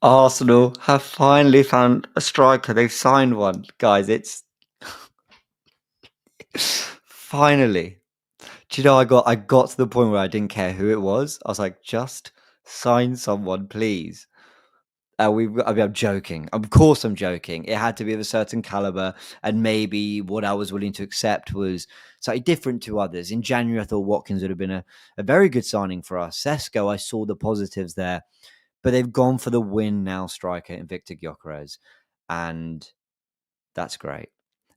Arsenal have finally found a striker. They've signed one, guys. It's finally. Do you know I got to the point where I didn't care who it was. I was like, just sign someone, please. I'm joking. Of course, I'm joking. It had to be of a certain caliber, and maybe what I was willing to accept was slightly different to others. In January, I thought Watkins would have been a very good signing for us. Sesko, I saw the positives there, but they've gone for the win now striker in Viktor Gyokeres, and that's great.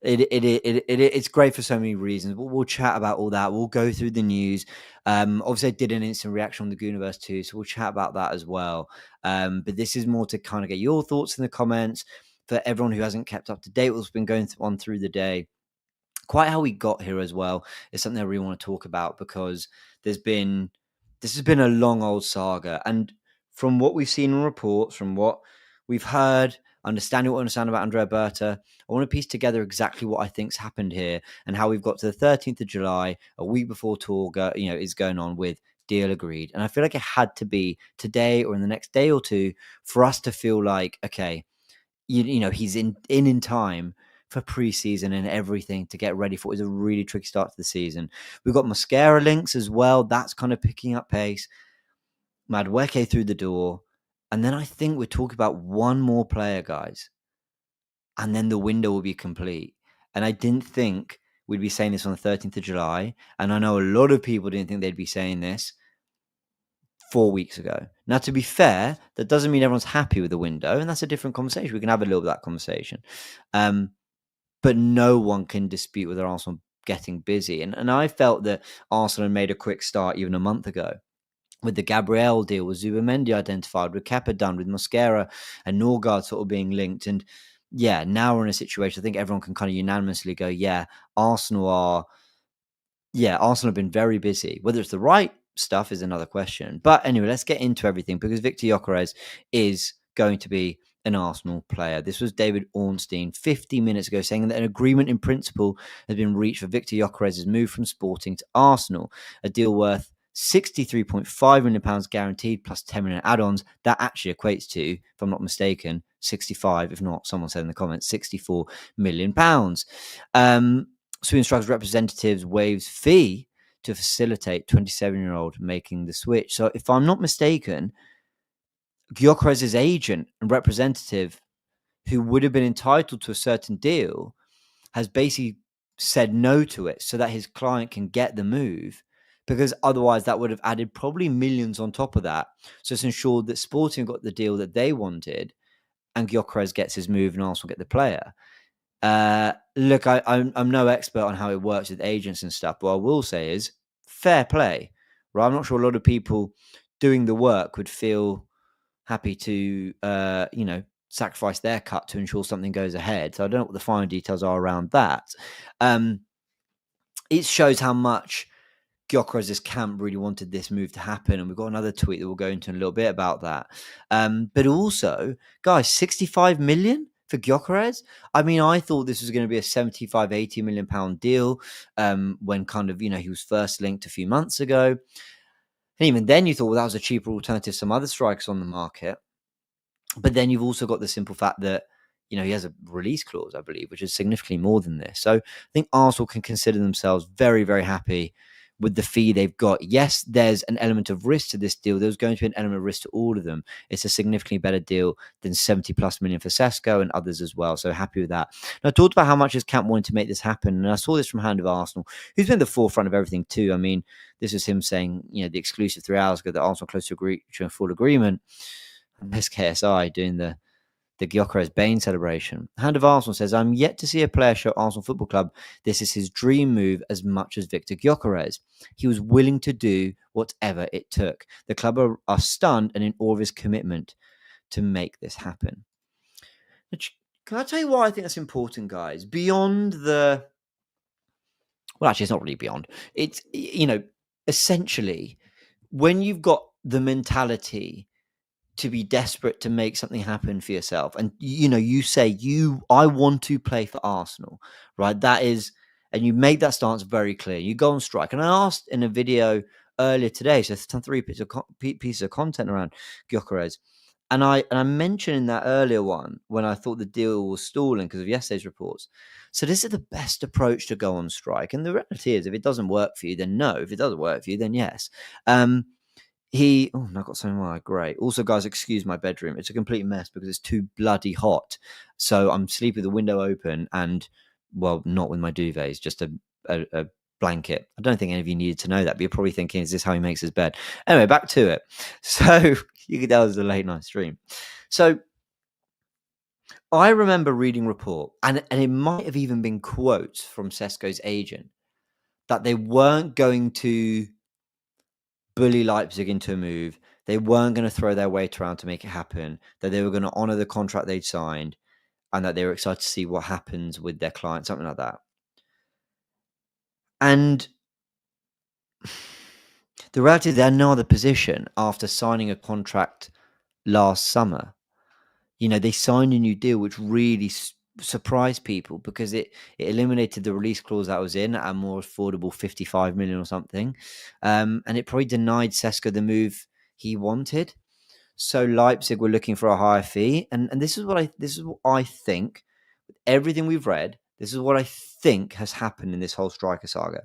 It's great for so many reasons. We'll chat about all that. We'll go through the news. Obviously, I did an instant reaction on the Goonerverse too, so we'll chat about that as well. But this is more to kind of get your thoughts in the comments for everyone who hasn't kept up to date with what's been going on through the day. Quite how we got here as well is something I really want to talk about because this has been a long old saga, and from what we've seen in reports, from what we've heard, understanding what we understand about Andrea Berta, I want to piece together exactly what I think's happened here and how we've got to the 13th of July, a week before tour is going on with deal agreed. And I feel like it had to be today or in the next day or two for us to feel like, okay, he's in time for preseason and everything to get ready for what is a really tricky start to the season. We've got Mosquera links as well. That's kind of picking up pace. Madueke through the door. And then I think we're talking about one more player, guys. And then the window will be complete. And I didn't think we'd be saying this on the 13th of July. And I know a lot of people didn't think they'd be saying this 4 weeks ago. Now, to be fair, that doesn't mean everyone's happy with the window. And that's a different conversation. We can have a little bit of that conversation. But no one can dispute whether Arsenal getting busy. And I felt that Arsenal had made a quick start even a month ago with the Gabriel deal, with Zubamendi identified, with Kepa done, with Mosquera and Norgard sort of being linked. And yeah, now we're in a situation I think everyone can kind of unanimously go, Arsenal have been very busy. Whether it's the right stuff is another question. But anyway, let's get into everything because Viktor Gyokeres is going to be an Arsenal player. This was David Ornstein 50 minutes ago saying that an agreement in principle has been reached for Viktor Gyokeres' move from Sporting to Arsenal, a deal worth £63.5 million guaranteed plus 10 million add-ons. That actually equates to, if I'm not mistaken, 65, if not, someone said in the comments, £64 million. Sweden Strikers representatives waives fee to facilitate 27-year-old making the switch. So if I'm not mistaken, Gyokeres' agent and representative, who would have been entitled to a certain deal, has basically said no to it so that his client can get the move, because otherwise that would have added probably millions on top of that. So it's ensured that Sporting got the deal that they wanted and Gyokeres gets his move and Arsenal get the player. Look, I'm no expert on how it works with agents and stuff, but what I will say is fair play, right? I'm not sure a lot of people doing the work would feel happy to, sacrifice their cut to ensure something goes ahead. So I don't know what the final details are around that. It shows how much Gyokeres' camp really wanted this move to happen. And we've got another tweet that we'll go into in a little bit about that. But also, guys, 65 million for Gyokeres? I mean, I thought this was going to be a 75, 80 million pound deal when kind of, he was first linked a few months ago. And even then you thought, well, that was a cheaper alternative to some other strikers on the market. But then you've also got the simple fact that, he has a release clause, I believe, which is significantly more than this. So I think Arsenal can consider themselves very, very happy with the fee they've got. Yes, there's an element of risk to this deal. There's going to be an element of risk to all of them. It's a significantly better deal than 70 plus million for Sesko and others as well. So happy with that. And I talked about how much his camp wanted to make this happen. And I saw this from Hand of Arsenal, who's been at the forefront of everything too. I mean, this was him saying, the exclusive 3 hours ago that Arsenal close to a full agreement. And there's KSI doing the Gyokeres Bane celebration. Hand of Arsenal says, I'm yet to see a player show Arsenal Football Club this is his dream move as much as Viktor Gyokeres. He was willing to do whatever it took. The club are stunned and in awe of his commitment to make this happen. Can I tell you why I think that's important, guys? Beyond the... Well, actually, it's not really beyond. It's, essentially, when you've got the mentality to be desperate to make something happen for yourself, and you say I want to play for Arsenal, right? That is, and you make that stance very clear. You go on strike. And I asked in a video earlier today, so 3 pieces of content around Gyokeres, And I mentioned in that earlier one when I thought the deal was stalling because of yesterday's reports. So this is the best approach to go on strike. And the reality is, if it doesn't work for you, then no. If it doesn't work for you, then yes. I've got something more great. Also, guys, excuse my bedroom. It's a complete mess because it's too bloody hot. So I'm sleeping with the window open and, well, not with my duvets, just a blanket. I don't think any of you needed to know that, but you're probably thinking, is this how he makes his bed? Anyway, back to it. So you could tell it was a late night stream. So I remember reading a report, and it might have even been quotes from Sesko's agent, that they weren't going to bully Leipzig into a move. They weren't going to throw their weight around to make it happen, that they were going to honor the contract they'd signed, and that they were excited to see what happens with their client, something like that. And the reality is they're in no other position after signing a contract last summer. They signed a new deal, which really surprised people because it eliminated the release clause that was in at a more affordable 55 million or something. And it probably denied Sesko the move he wanted. So Leipzig were looking for a higher fee. And this is what I think, everything we've read, this is what I think has happened in this whole striker saga.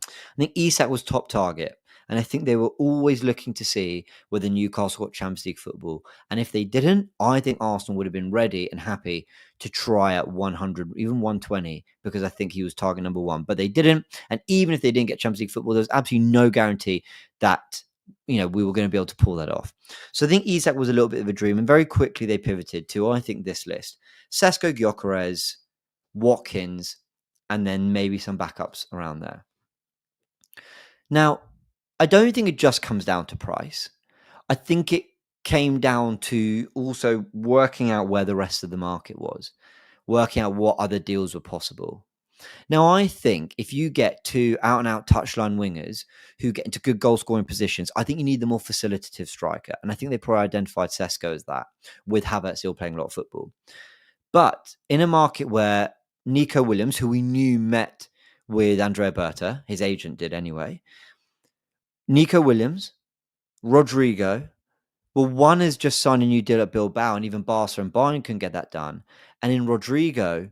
I think Isak was top target. And I think they were always looking to see whether Newcastle got Champions League football. And if they didn't, I think Arsenal would have been ready and happy to try at 100, even 120, because I think he was target number one. But they didn't. And even if they didn't get Champions League football, there's absolutely no guarantee that we were going to be able to pull that off. So I think Isak was a little bit of a dream. And very quickly they pivoted to, I think, this list. Sesko, Gyokeres, Watkins, and then maybe some backups around there. Now, I don't think it just comes down to price. I think it came down to also working out where the rest of the market was, working out what other deals were possible. Now, I think if you get two out-and-out touchline wingers who get into good goal-scoring positions, I think you need the more facilitative striker. And I think they probably identified Sesko as that, with Havertz still playing a lot of football. But in a market where Nico Williams, who we knew met with Andrea Berta, his agent did anyway, Nico Williams, Rodrigo. Well, one has just signed a new deal at Bilbao, and even Barca and Bayern can get that done. And in Rodrigo,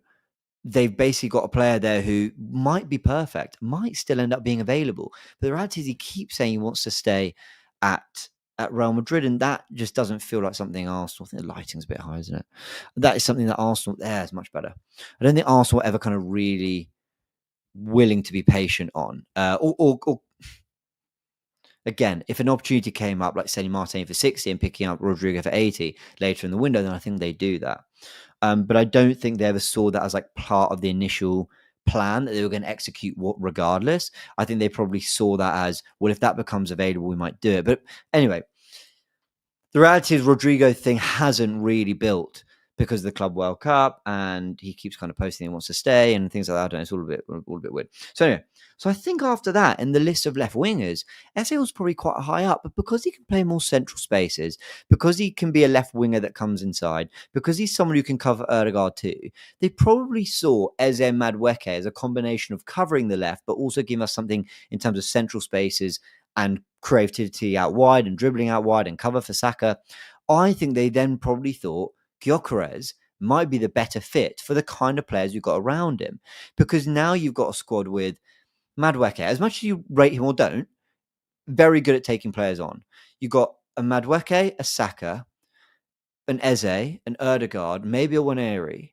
they've basically got a player there who might be perfect, might still end up being available. But the reality is he keeps saying he wants to stay at Real Madrid, and that just doesn't feel like something Arsenal. I think the lighting's a bit high, isn't it? That is something that Arsenal, there is much better. I don't think Arsenal ever kind of really willing to be patient on. Or again, if an opportunity came up, like selling Martin for 60 and picking up Rodrigo for 80 later in the window, then I think they do that. But I don't think they ever saw that as like part of the initial plan that they were going to execute regardless. I think they probably saw that as, well, if that becomes available, we might do it. But anyway, the reality is Rodrigo thing hasn't really built because of the Club World Cup, and he keeps kind of posting he wants to stay and things like that. I don't know, it's all a bit weird. So anyway, so I think after that, in the list of left wingers, Eze was probably quite high up, but because he can play more central spaces, because he can be a left winger that comes inside, because he's someone who can cover Erdegaard too, they probably saw Eze Madueke as a combination of covering the left, but also giving us something in terms of central spaces and creativity out wide and dribbling out wide and cover for Saka. I think they then probably thought Gyokeres might be the better fit for the kind of players you've got around him. Because now you've got a squad with Madueke, as much as you rate him or don't, very good at taking players on. You've got a Madueke, a Saka, an Eze, an Erdegaard, maybe a Waneri.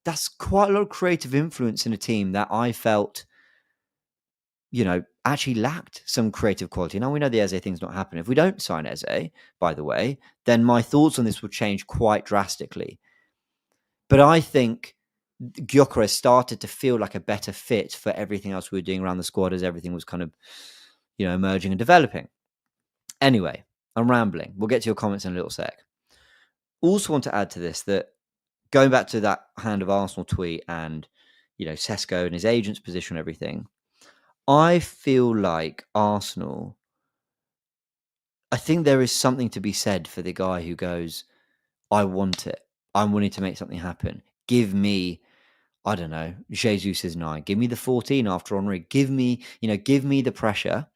That's quite a lot of creative influence in a team that I felt, actually lacked some creative quality. Now we know the Eze thing's not happening. If we don't sign Eze, by the way, then my thoughts on this will change quite drastically. But I think Gyokeres started to feel like a better fit for everything else we were doing around the squad as everything was kind of, emerging and developing. Anyway, I'm rambling. We'll get to your comments in a little sec. Also want to add to this that going back to that Hand of Arsenal tweet and, Sesko and his agent's position and everything, I feel like Arsenal, I think there is something to be said for the guy who goes, I want it. I'm willing to make something happen. Give me, I don't know, Jesus is 9. Give me the 14 after Henri. Give me the pressure.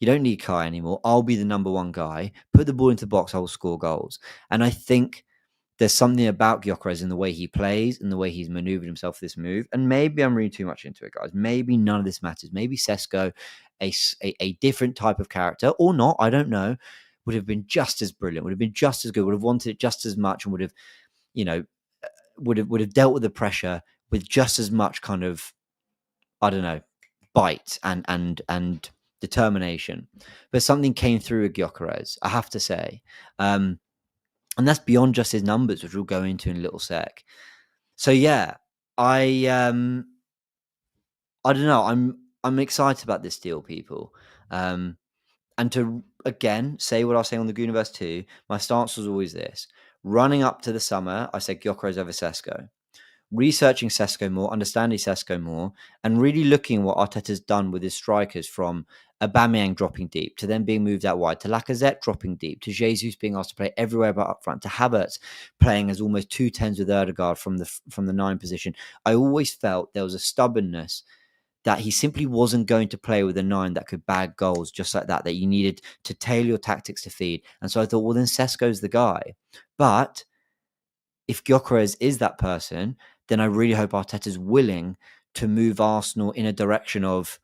You don't need Kai anymore. I'll be the number one guy. Put the ball into the box. I will score goals. And I think there's something about Gyokeres in the way he plays and the way he's maneuvered himself for this move. And maybe I'm reading too much into it, guys. Maybe none of this matters. Maybe Sesko, a different type of character, or not, I don't know, would have been just as brilliant, would have been just as good, would have wanted it just as much, and would have, you know, would have dealt with the pressure with just as much kind of, I don't know, bite and determination. But something came through with Gyokeres, I have to say. And that's beyond just his numbers, which we'll go into in a little sec. So yeah, I don't know. I'm excited about this deal, people. And to again say what I was saying on the Goonerverse too, my stance was always this. Running up to the summer, I said Gyokeres over Sesko. Researching Sesko more, understanding Sesko more, and really looking at what Arteta's done with his strikers, from Aubameyang dropping deep to then being moved out wide, to Lacazette dropping deep, to Jesus being asked to play everywhere but up front, to Havertz playing as almost 2 10s with Erdegaard from the 9 position. I always felt there was a stubbornness that he simply wasn't going to play with a 9 that could bag goals just like that you needed to tailor your tactics to feed. And so I thought, well, then Sesko's the guy. But if Gyokeres is that person, then I really hope Arteta's willing to move Arsenal in a direction of,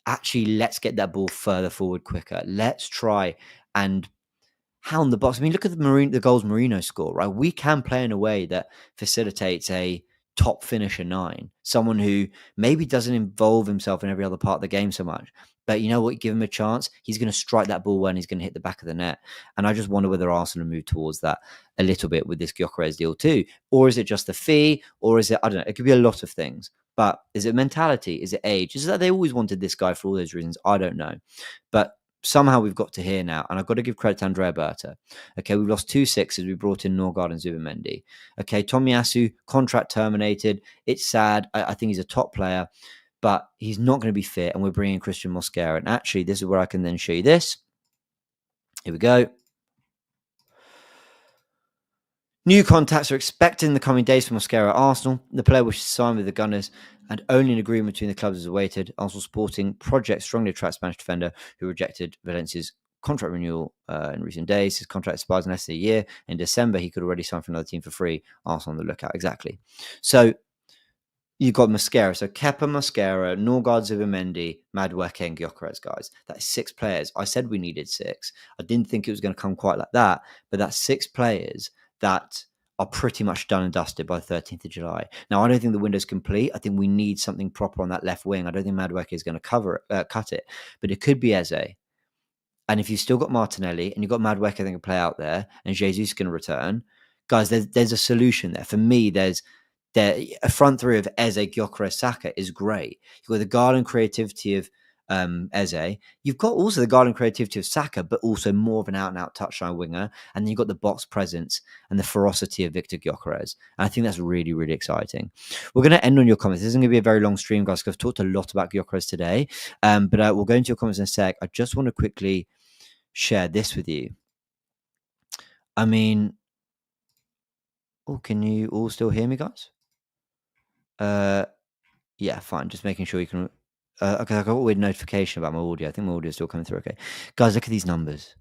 actually, let's get that ball further forward quicker. Let's try and hound the box. I mean, look at the goals Mourinho scored, right? We can play in a way that facilitates a top finisher 9, someone who maybe doesn't involve himself in every other part of the game so much. But you know what? Give him a chance. He's going to strike that ball when he's going to hit the back of the net. And I just wonder whether Arsenal move towards that a little bit with this Gyokeres deal too. Or is it just the fee? Or is it, I don't know, it could be a lot of things. But is it mentality? Is it age? Is it that they always wanted this guy for all those reasons? I don't know. But somehow we've got to here now, and I've got to give credit to Andrea Berta. Okay, we've lost 2 6s. We brought in Norgard and Zubimendi. Okay, Tomiyasu, contract terminated. It's sad. I think he's a top player, but he's not going to be fit, and we're bringing Christian Mosquera. And actually, this is where I can then show you this. Here we go. New contacts are expected in the coming days for Mosquera at Arsenal. The player wishes to sign with the Gunners, and only an agreement between the clubs is awaited. Arsenal Sporting project strongly attracts Spanish defender who rejected Valencia's contract renewal in recent days. His contract expires in less than a year. In December, he could already sign for another team for free. Arsenal on the lookout. Exactly. So you've got Mosquera. So Kepa, Mosquera, Norgard, Zubimendi, Madueke, and Gyokeres, guys. That's 6 players. I said we needed 6. I didn't think it was going to come quite like that, but that's 6 players that are pretty much done and dusted by the 13th of July. Now, I don't think the window's complete. I think we need something proper on that left wing. I don't think Madueke is going to cut it, but it could be Eze. And if you've still got Martinelli and you've got Madueke that can play out there, and Jesus can return, guys, there's a solution there. For me, there's a front three of Eze, Gyokeres, Saka is great. You've got the guard and creativity of Eze. You've got also the guard and creativity of Saka, but also more of an out-and-out touchline winger. And then you've got the box presence and the ferocity of Viktor Gyokeres. And I think that's really, really exciting. We're going to end on your comments. This isn't going to be a very long stream, guys, because I've talked a lot about Gyokeres today. But we'll go into your comments in a sec. I just want to quickly share this with you. I mean, can you all still hear me, guys? Yeah, fine. Just making sure you can. Okay, I got a weird notification about my audio. I think my audio is still coming through. Okay, guys, look at these numbers: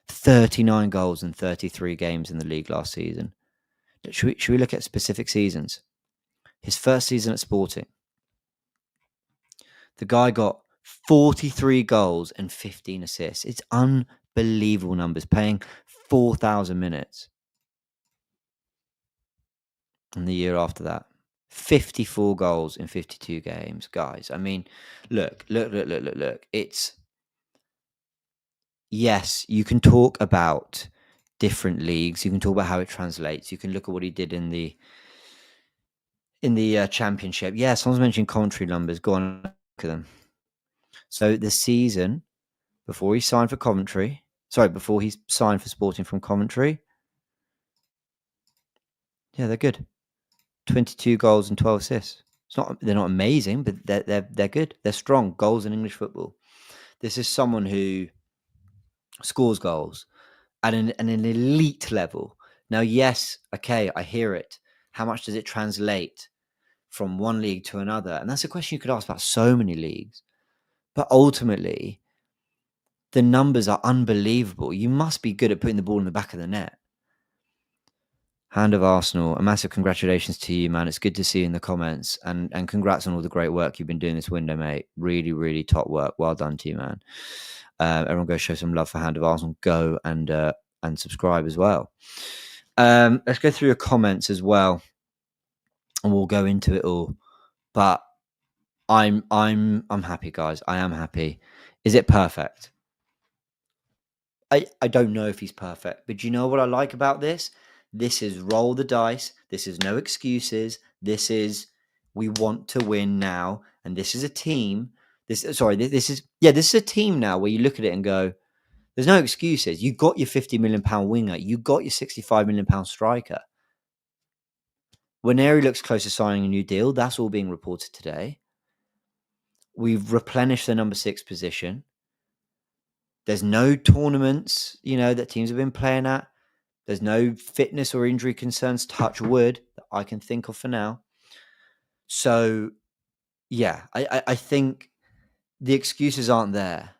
39 goals in 33 games in the league last season. Should we look at specific seasons? His first season at Sporting, the guy got 43 goals and 15 assists. It's unbelievable numbers. Playing 4,000 minutes. And the year after that, 54 goals in 52 games, guys. I mean, look. It's, yes, you can talk about different leagues. You can talk about how it translates. You can look at what he did in the championship. Yeah, someone's mentioned commentary numbers. Go on, look at them. So the season before he signed for Coventry, before he signed for Sporting from Coventry, yeah, they're good. 22 goals and 12 assists. They're not amazing, but they're good. They're strong goals in English football. This is someone who scores goals at an elite level. Now, yes, okay, I hear it. How much does it translate from one league to another? And that's a question you could ask about so many leagues. But ultimately, the numbers are unbelievable. You must be good at putting the ball in the back of the net. Hand of Arsenal, a massive congratulations to you, man. It's good to see you in the comments, and congrats on all the great work you've been doing this window, mate. Really, really top work. Well done to you, man. Everyone go show some love for Hand of Arsenal. Go and subscribe as well. Let's go through your comments as well, and we'll go into it all. But I'm happy, guys. I am happy. Is it perfect? I don't know if he's perfect, but do you know what I like about this? This is roll the dice. This is no excuses. This is we want to win now, and this is a team. This is a team now where you look at it and go, there's no excuses. You got your £50 million winger. You got your £65 million striker. Waneri looks close to signing a new deal. That's all being reported today. We've replenished the number 6 position. There's no tournaments, that teams have been playing at. There's no fitness or injury concerns, touch wood, that I can think of for now. So, yeah, I think the excuses aren't there.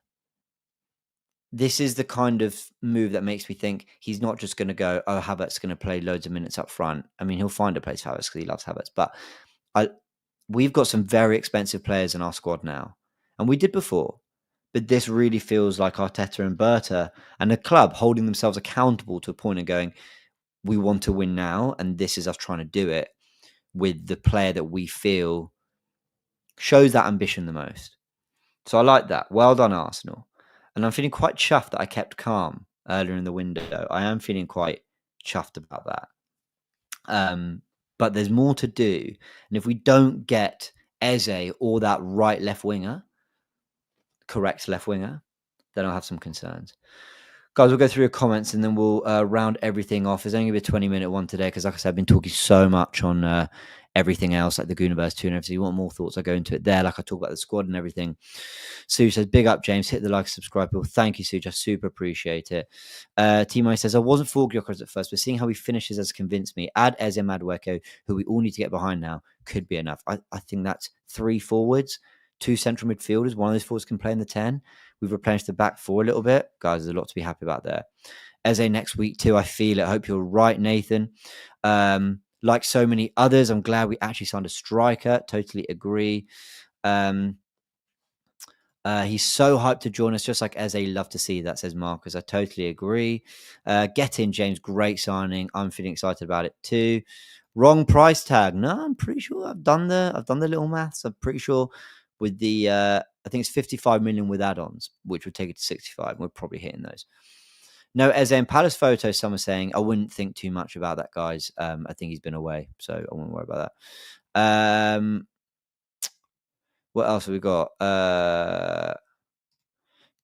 This is the kind of move that makes me think he's not just going to go, oh, Havertz's going to play loads of minutes up front. I mean, he'll find a place for Havertz because he loves Havertz. But we've got some very expensive players in our squad now. And we did before. But this really feels like Arteta and Berta and the club holding themselves accountable to a point and going, we want to win now. And this is us trying to do it with the player that we feel shows that ambition the most. So I like that. Well done, Arsenal. And I'm feeling quite chuffed that I kept calm earlier in the window. I am feeling quite chuffed about that. But there's more to do. And if we don't get Eze or that correct left winger, then I'll have some concerns. Guys, we'll go through your comments and then we'll round everything off. There's only going to be a 20-minute one today because, like I said, I've been talking so much on everything else, like the Goonerverse 2 and everything. If you want more thoughts, I go into it there. Like I talk about the squad and everything. Sue says, big up, James. Hit the like, subscribe. People. Thank you, Sue. I super appreciate it. Timo says, I wasn't for Gyokeres at first, but seeing how he finishes has convinced me. Add Eze Madueke, who we all need to get behind now, could be enough. I think that's 3 forwards, 2 central midfielders. One of those forwards can play in the 10. We've replenished the back 4 a little bit. Guys, there's a lot to be happy about there. Eze next week too, I feel it. I hope you're right, Nathan. Like so many others, I'm glad we actually signed a striker. Totally agree. He's so hyped to join us, just like Eze. Love to see that, says Marcus. I totally agree. Get in, James. Great signing. I'm feeling excited about it too. Wrong price tag. No, I'm pretty sure I've done the little maths. I'm pretty sure with the I think it's 55 million with add-ons, which would take it to 65. We're probably hitting those. No, Eze and Palace photo, someone saying, I wouldn't think too much about that, guys. I think he's been away, so I wouldn't worry about that. What else have we got?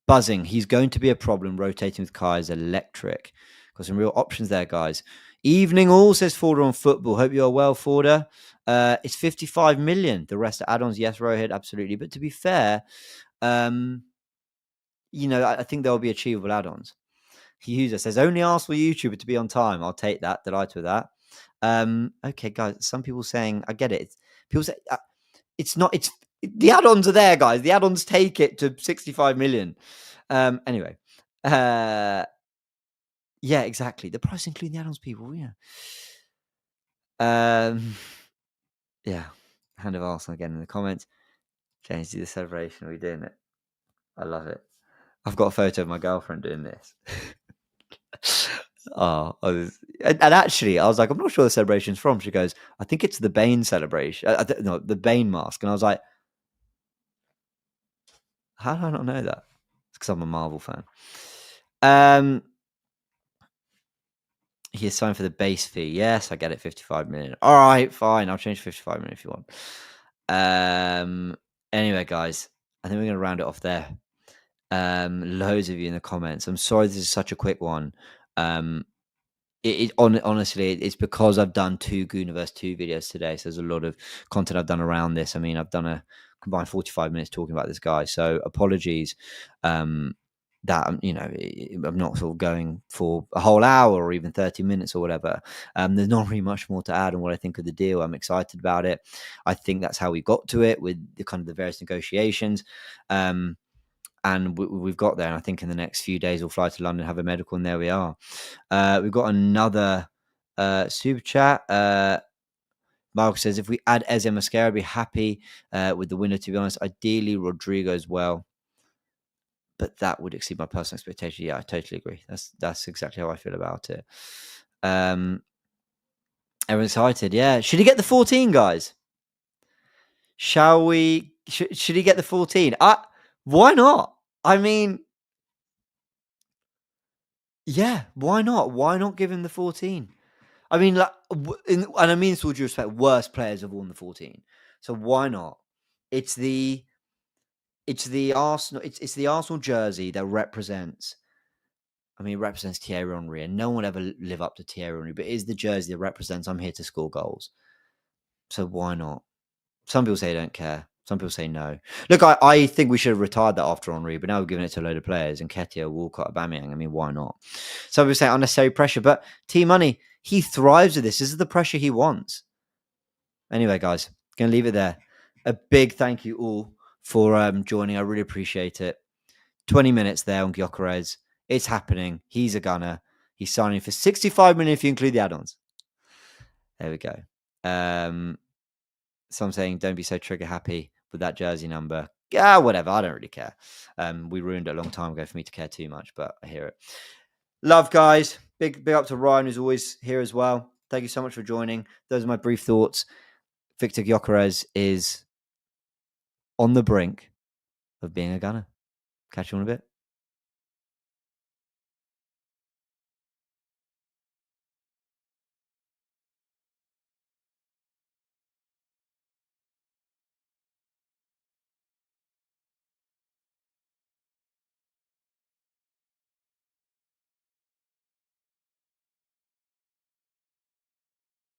Buzzing. He's going to be a problem rotating with Kai is electric. Got some real options there, guys. Evening all, says Forder on football. Hope you are well, Forder. It's 55 million. The rest are add-ons. Yes, Rohit, absolutely. But to be fair, I think there'll be achievable add-ons. User says, only ask for YouTuber to be on time. I'll take that. Delighted with that. Okay, guys. Some people saying, I get it. People say, it's not, it's, the add-ons are there, guys. The add-ons take it to 65 million. Anyway. Yeah, exactly. The price including the add-ons, people. Yeah. Yeah. Hand of Arsenal again in the comments. James, do the celebration. Are we doing it? I love it. I've got a photo of my girlfriend doing this. And actually, I was like, I'm not sure the celebration's from. She goes, I think it's the Bane celebration. No, the Bane mask. And I was like, how do I not know that? It's because I'm a Marvel fan. He is signed for the base fee. Yes, I get it. 55 million. All right, fine. I'll change 55 million if you want. Anyway, guys, I think we're going to round it off there. Loads of you in the comments. I'm sorry this is such a quick one. Honestly, it's because I've done 2 Goonerverse 2 videos today. So there's a lot of content I've done around this. I mean, I've done a combined 45 minutes talking about this guy. So apologies that, I'm not sort of going for a whole hour or even 30 minutes or whatever. There's not really much more to add on what I think of the deal. I'm excited about it. I think that's how we got to it with the kind of the various negotiations. and we've got there. And I think in the next few days we'll fly to London, have a medical, and there we are. We've got another super chat. Mark says, if we add Eze Mascara, I'd be happy with the winner, to be honest. Ideally, Rodrigo as well. But that would exceed my personal expectation. Yeah, I totally agree. That's exactly how I feel about it. Everyone's excited. Yeah. Should he get the 14, guys? Shall we? Should he get the 14? Why not? I mean, yeah, why not? Why not give him the 14? I mean, like, and I mean this with all due respect, worst players have won the 14. So why not? It's the Arsenal. It's the Arsenal jersey that represents. I mean, it represents Thierry Henry, and no one will ever live up to Thierry Henry. But it is the jersey that represents I'm here to score goals. So why not? Some people say they don't care. Some people say no. Look, I think we should have retired that after Henry, but now we're giving it to a load of players. And Nketiah, Walcott, Aubameyang. I mean, why not? Some people say unnecessary pressure, but T Money, he thrives with this. This is the pressure he wants. Anyway, guys, going to leave it there. A big thank you all for joining. I really appreciate it. 20 minutes there on Gyokeres. It's happening. He's a gunner. He's signing for 65 million if you include the add-ons. There we go. So I'm saying don't be so trigger happy with that jersey number. Yeah, whatever. I don't really care. We ruined it a long time ago for me to care too much, but I hear it. Love, guys. Big up to Ryan, who's always here as well. Thank you so much for joining. Those are my brief thoughts. Viktor Gyokeres is on the brink of being a gunner. Catch you in a bit.